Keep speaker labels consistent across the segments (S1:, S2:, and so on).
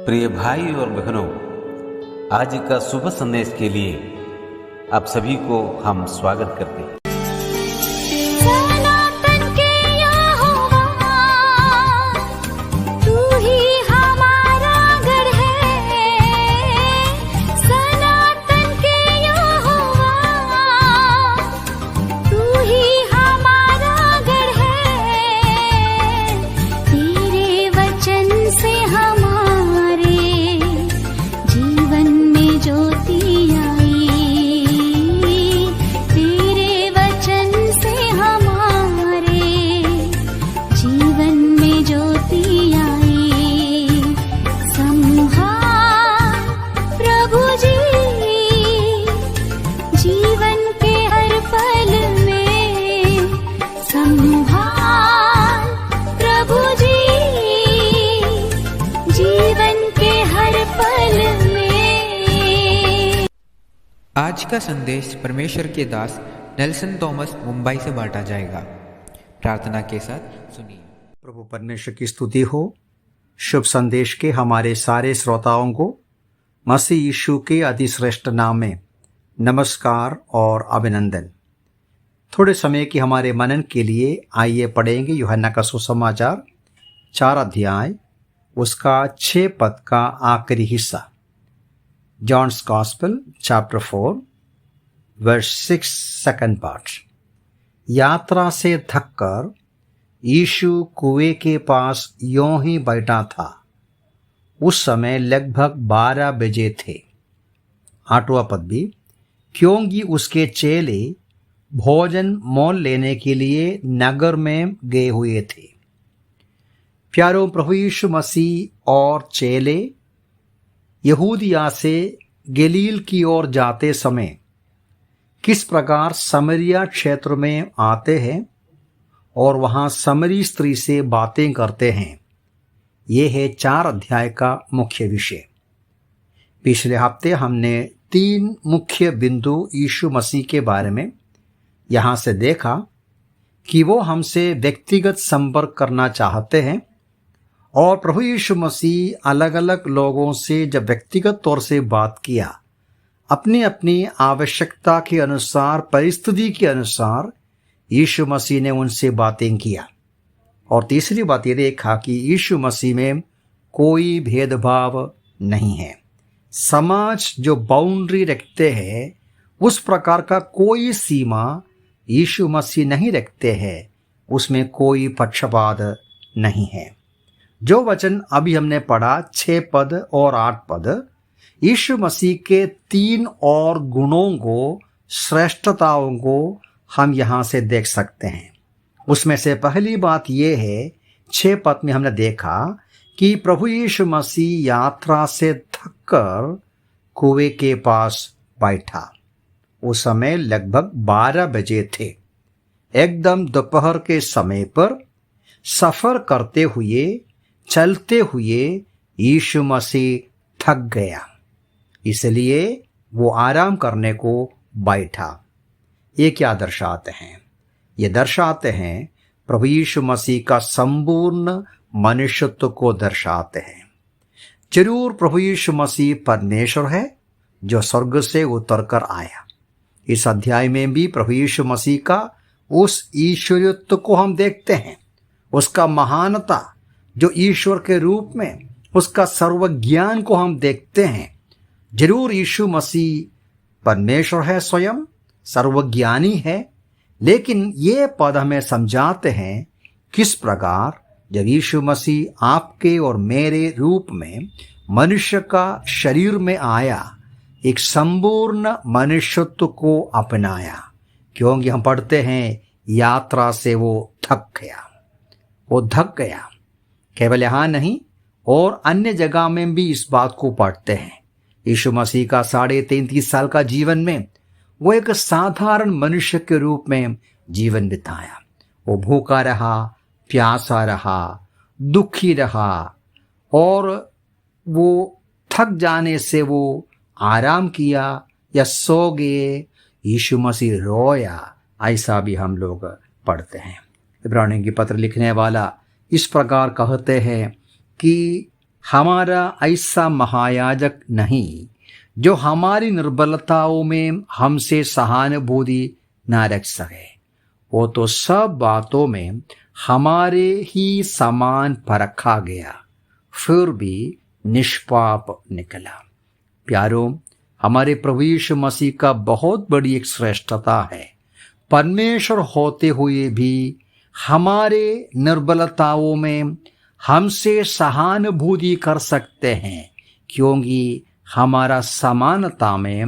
S1: प्रिय भाई और बहनों, आज का शुभ संदेश के लिए आप सभी को हम स्वागत करते हैं।
S2: आज का संदेश परमेश्वर के दास नेल्सन थॉमस मुंबई से बांटा जाएगा। प्रार्थना के साथ सुनिए।
S3: प्रभु परमेश्वर की स्तुति हो। शुभ संदेश के हमारे सारे श्रोताओं को मसीह यीशु के अतिश्रेष्ठ नाम में नमस्कार और अभिनंदन। थोड़े समय की हमारे मनन के लिए आइए पढ़ेंगे यूहन्ना का सुसमाचार 4 अध्याय उसका 6 पद का आखिरी हिस्सा। John's gospel chapter 4 verse 6 second part. यात्रा से थककर यीशु कुएं के पास यों ही बैठा था। उस समय लगभग 12 बजे थे। 8वां पद भी, क्योंकि उसके चेले भोजन मोल लेने के लिए नगर में गए हुए थे। प्यारों, प्रभु यीशु मसीह और चेले यहूदिया से गलील की ओर जाते समय किस प्रकार समरिया क्षेत्र में आते हैं और वहां समरी स्त्री से बातें करते हैं, ये है 4 अध्याय का मुख्य विषय। पिछले हफ्ते हमने 3 मुख्य बिंदु यीशु मसीह के बारे में यहां से देखा कि वो हमसे व्यक्तिगत संपर्क करना चाहते हैं और प्रभु यीशु मसीह अलग अलग लोगों से जब व्यक्तिगत तौर से बात किया, अपनी अपनी आवश्यकता के अनुसार, परिस्थिति के अनुसार यीशु मसीह ने उनसे बातें किया। और तीसरी बात ये देखा कि यीशु मसीह में कोई भेदभाव नहीं है। समाज जो बाउंड्री रखते हैं, उस प्रकार का कोई सीमा यीशु मसीह नहीं रखते हैं, उसमें कोई पक्षपात नहीं है। जो वचन अभी हमने पढ़ा 6 पद और 8 पद, यीशु मसीह के 3 और गुणों को, श्रेष्ठताओं को हम यहाँ से देख सकते हैं। उसमें से पहली बात यह है, 6 पद में हमने देखा कि प्रभु यीशु मसीह यात्रा से थककर कुएं के पास बैठा। उस समय लगभग 12 बजे थे। एकदम दोपहर के समय पर सफर करते हुए, चलते हुए यीशु मसीह थक गया, इसलिए वो आराम करने को बैठा। ये क्या दर्शाते हैं? ये दर्शाते हैं प्रभु यीशु मसीह का संपूर्ण मनुष्यत्व को दर्शाते हैं। जरूर प्रभु यीशु मसीह परमेश्वर है जो स्वर्ग से उतर कर आया। इस अध्याय में भी प्रभु यीशु मसीह का उस ईश्वरीयत्व को हम देखते हैं, उसका महानता जो ईश्वर के रूप में, उसका सर्वज्ञान को हम देखते हैं। जरूर यीशु मसीह परमेश्वर है, स्वयं सर्वज्ञानी है, लेकिन ये पद हमें समझाते हैं किस प्रकार जब यीशु मसीह आपके और मेरे रूप में मनुष्य का शरीर में आया, एक संपूर्ण मनुष्यत्व को अपनाया। क्योंकि हम पढ़ते हैं यात्रा से वो थक गया, वो थक गया। केवल यहाँ नहीं, और अन्य जगह में भी इस बात को पढ़ते हैं। यीशु मसीह का 33.5 साल का जीवन में वो एक साधारण मनुष्य के रूप में जीवन बिताया। वो भूखा रहा, प्यासा रहा, दुखी रहा, और वो थक जाने से वो आराम किया या सो गए। यीशु मसीह रोया, ऐसा भी हम लोग पढ़ते हैं। इब्रानियों की पत्र लिखने वाला इस प्रकार कहते हैं कि हमारा ऐसा महायाजक नहीं जो हमारी निर्बलताओं में हमसे सहानुभूति न रख सके। वो तो सब बातों में हमारे ही समान परखा गया, फिर भी निष्पाप निकला। प्यारों, हमारे प्रभु यीशु मसीह का बहुत बड़ी एक श्रेष्ठता है। परमेश्वर होते हुए भी हमारे निर्बलताओं में हमसे सहानुभूति कर सकते हैं, क्योंकि हमारा समानता में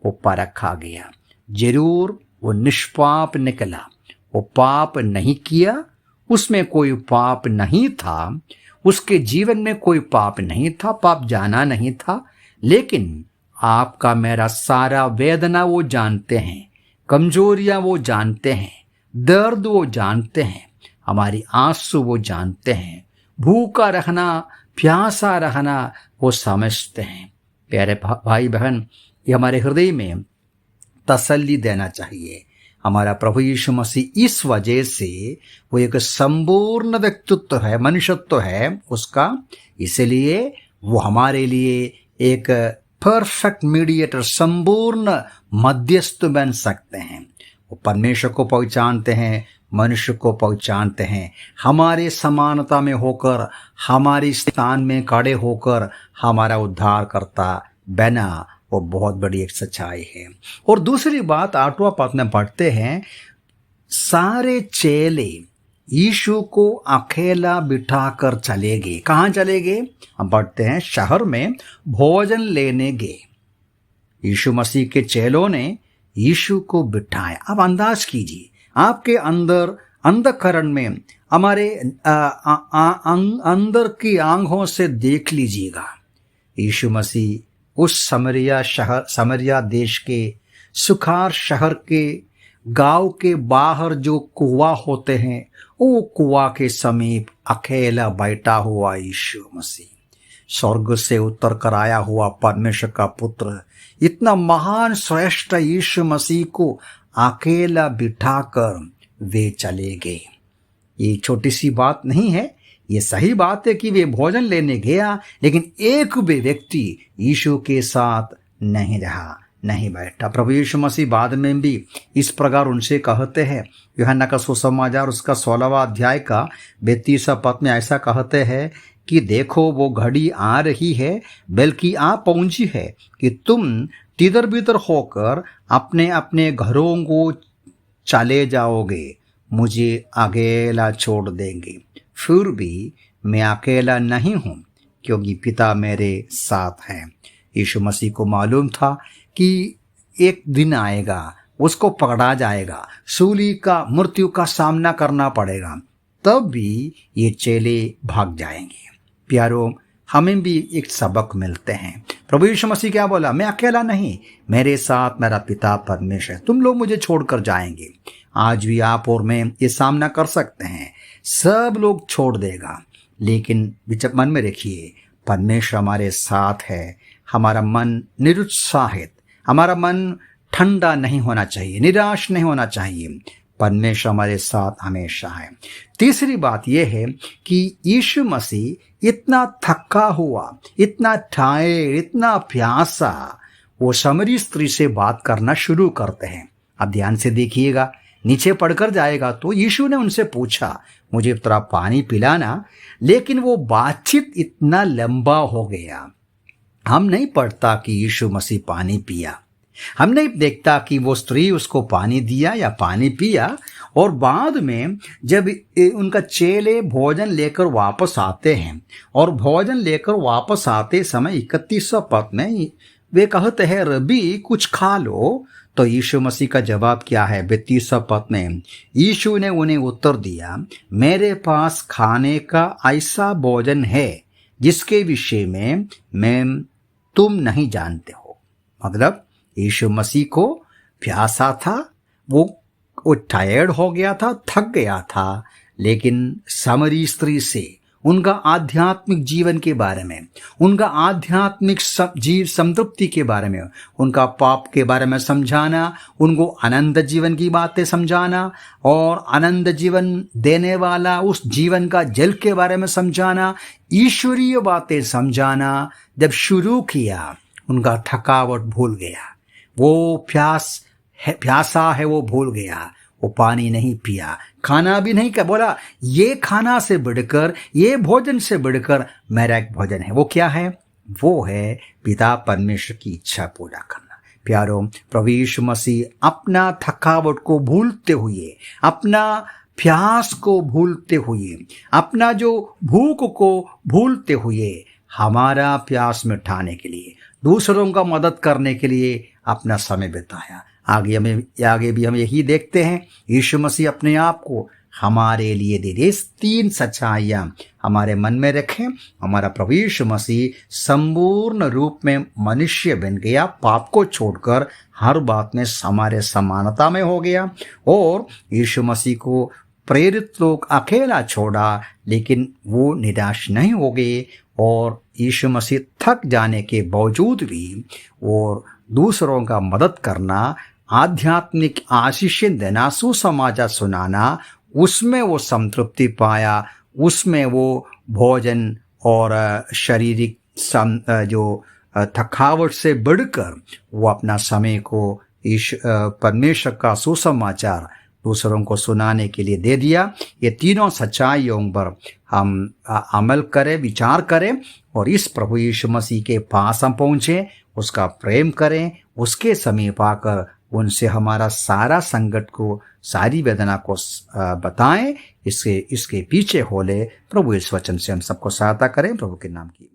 S3: वो परखा गया। जरूर वो निष्पाप निकला, वो पाप नहीं किया, उसमें कोई पाप नहीं था, उसके जीवन में कोई पाप नहीं था, पाप जाना नहीं था। लेकिन आपका मेरा सारा वेदना वो जानते हैं, कमजोरियां वो जानते हैं, दर्द वो जानते हैं, हमारी आंसू वो जानते हैं, भूखा रहना प्यासा रहना वो समझते हैं। प्यारे भाई बहन, ये हमारे हृदय में तसल्ली देना चाहिए। हमारा प्रभु यीशु मसीह इस वजह से वो एक संपूर्ण व्यक्तित्व है, मनुष्यत्व है उसका, इसलिए वो हमारे लिए एक परफेक्ट मीडिएटर, संपूर्ण मध्यस्थ बन सकते हैं। वो परमेश्वर को पहचानते हैं, मनुष्य को पहचानते हैं, हमारे समानता में होकर, हमारे स्थान में खड़े होकर हमारा उद्धार करता बना। वो बहुत बड़ी एक सच्चाई है। और दूसरी बात 8वां पद में पढ़ते हैं, सारे चेले यीशु को अकेला बिठाकर चले गए। कहाँ चले गए? हम पढ़ते हैं, शहर में भोजन लेने गए। यीशु मसीह के चेलों ने यीशु को बिठाया। अब अंदाज कीजिए, आपके अंदर अंधकरण में हमारे अंदर की आंखों से देख लीजिएगा, यीशु मसीह उस समरिया देश के सुखार शहर के गांव के बाहर जो कुआं होते हैं, वो कुआं के समीप अकेला बैठा हुआ यीशु मसीह, स्वर्ग से उतर कर आया हुआ परमेश्वर का पुत्र, इतना महान श्रेष्ठ यीशु मसीह को अकेला बिठाकर वे चले गए। ये छोटी सी बात नहीं है, ये सही बात है कि वे भोजन लेने गया, लेकिन एक भी व्यक्ति यीशु के साथ नहीं रहा, नहीं बैठा। प्रभु यीशु मसीह बाद में भी इस प्रकार उनसे कहते हैं, यूहन्ना का सुसमाचार उसका 16वां अध्याय का 32वां पद में ऐसा कहते हैं कि देखो वो घड़ी आ रही है, बल्कि आ पहुंची है कि तुम तिधर बिधर होकर अपने अपने घरों को चले जाओगे, मुझे अकेला छोड़ देंगे, फिर भी मैं अकेला नहीं हूं, क्योंकि पिता मेरे साथ है। यीशु मसीह को मालूम था कि एक दिन आएगा, उसको पकड़ा जाएगा, सूली का मृत्यु का सामना करना पड़ेगा, तब भी ये चेले भाग जाएंगे। प्यारों, हमें भी एक सबक मिलते हैं। प्रभु यीशु मसीह क्या बोला? मैं अकेला नहीं, मेरे साथ मेरा पिता परमेश्वर, तुम लोग मुझे छोड़कर जाएंगे। आज भी आप और मैं ये सामना कर सकते हैं, सब लोग छोड़ देगा, लेकिन मन में रखिए परमेश्वर हमारे साथ है। हमारा मन निरुत्साहित, हमारा मन ठंडा नहीं होना चाहिए, निराश नहीं होना चाहिए। परमेश्वर हमारे साथ हमेशा है। तीसरी बात यह है कि यीशु मसीह इतना थका हुआ, इतना टायर्ड, इतना प्यासा, वो समरी स्त्री से बात करना शुरू करते हैं। अब ध्यान से देखिएगा, नीचे पढ़कर जाएगा तो यीशु ने उनसे पूछा, मुझे थोड़ा पानी पिलाना, लेकिन वो बातचीत इतना लंबा हो गया। हम नहीं पढ़ता कि यीशु मसीह पानी पिया, हम नहीं देखता कि वो स्त्री उसको पानी दिया या पानी पिया। और बाद में जब उनका चेले भोजन लेकर वापस आते हैं, और भोजन लेकर वापस आते समय 31वां पद में वे कहते हैं, रबी कुछ खा लो। तो यीशु मसीह का जवाब क्या है? 32वां पद में यीशु ने उन्हें उत्तर दिया, मेरे पास खाने का ऐसा भोजन है जिसके विषय में मैं तुम नहीं जानते हो। मतलब यीशु मसीह को प्यासा था, वो टायर्ड हो गया था, थक गया था, लेकिन समरी स्त्री से उनका आध्यात्मिक जीवन के बारे में, उनका आध्यात्मिक जीव संतृप्ति के बारे में, उनका पाप के बारे में समझाना, उनको आनंद जीवन की बातें समझाना और आनंद जीवन देने वाला उस जीवन का जल के बारे में समझाना, ईश्वरीय बातें समझाना जब शुरू किया, उनका थकावट भूल गया, वो प्यासा है वो भूल गया, वो पानी नहीं पिया, खाना भी नहीं का बोला ये खाना से बढ़कर, ये भोजन से बढ़कर मेरा एक भोजन है। वो क्या है? वो है पिता परमेश्वर की इच्छा पूरा करना। प्यारो, प्रभु यीशु मसीह अपना थकावट को भूलते हुए, अपना प्यास को भूलते हुए, अपना जो भूख को भूलते हुए हमारा प्यास मिटाने के लिए, दूसरों का मदद करने के लिए अपना समय बिताया। आगे भी हम यही देखते हैं, यीशु मसीह अपने आप को हमारे लिए दे दे। इस 3 सच्चाइयां हमारे मन में रखें। हमारा प्रभु यीशु मसीह संपूर्ण रूप में मनुष्य बन गया, पाप को छोड़कर हर बात में हमारे समानता में हो गया। और यीशु मसीह को प्रेरित लोग अकेला छोड़ा, लेकिन वो निराश नहीं हो गए और यीशु मसीह थक जाने के बावजूद भी और दूसरों का मदद करना, आध्यात्मिक आशीषें देना, सुसमाचार सुनाना, उसमें वो संतृप्ति पाया, उसमें वो भोजन और शारीरिक जो थकावट से बढ़कर वो अपना समय को परमेश्वर का सुसमाचार दूसरों को सुनाने के लिए दे दिया। ये तीनों सच्चाइयों पर हम अमल करें, विचार करें और इस प्रभु यीशु मसीह के पास हम पहुँचें, उसका प्रेम करें, उसके समीप आकर उनसे हमारा सारा संकट को, सारी वेदना को बताएं। इसके पीछे होले प्रभु इस वचन से हम सबको सहायता करें। प्रभु के नाम की